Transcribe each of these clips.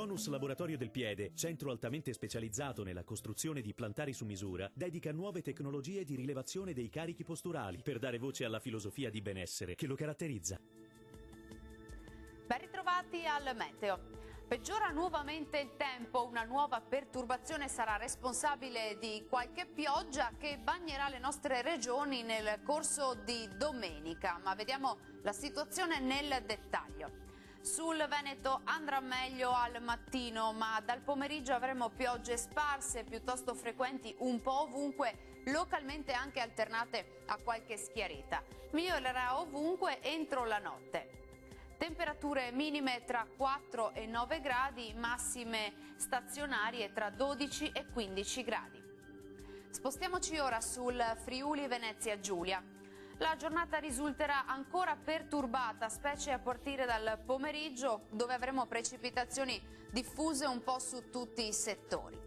Tonus Laboratorio del Piede, centro altamente specializzato nella costruzione di plantari su misura, dedica nuove tecnologie di rilevazione dei carichi posturali per dare voce alla filosofia di benessere che lo caratterizza. Ben ritrovati al meteo. Peggiora nuovamente il tempo, una nuova perturbazione sarà responsabile di qualche pioggia che bagnerà le nostre regioni nel corso di domenica, ma vediamo la situazione nel dettaglio. Sul Veneto andrà meglio al mattino, ma dal pomeriggio avremo piogge sparse, piuttosto frequenti un po' ovunque, localmente anche alternate a qualche schiarita. Migliorerà ovunque entro la notte. Temperature minime tra 4 e 9 gradi, massime stazionarie tra 12 e 15 gradi. Spostiamoci ora sul Friuli Venezia Giulia. La giornata risulterà ancora perturbata, specie a partire dal pomeriggio, dove avremo precipitazioni diffuse un po' su tutti i settori.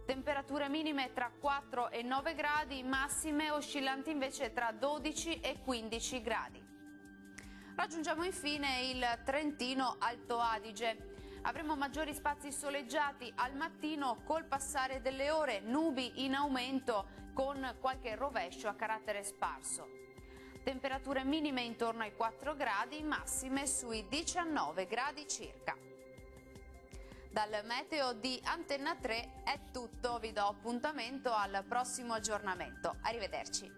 Temperature minime tra 4 e 9 gradi, massime oscillanti invece tra 12 e 15 gradi. Raggiungiamo infine il Trentino Alto Adige. Avremo maggiori spazi soleggiati al mattino col passare delle ore, nubi in aumento con qualche rovescio a carattere sparso. Temperature minime intorno ai 4 gradi, massime sui 19 gradi circa. Dal meteo di Antenna 3 è tutto, vi do appuntamento al prossimo aggiornamento. Arrivederci.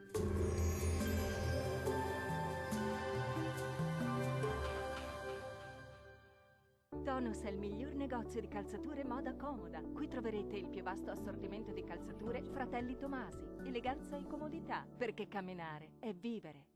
Tonus è il miglior negozio di calzature moda comoda. Qui troverete il più vasto assortimento di calzature Fratelli Tomasi. Eleganza e comodità, perché camminare è vivere.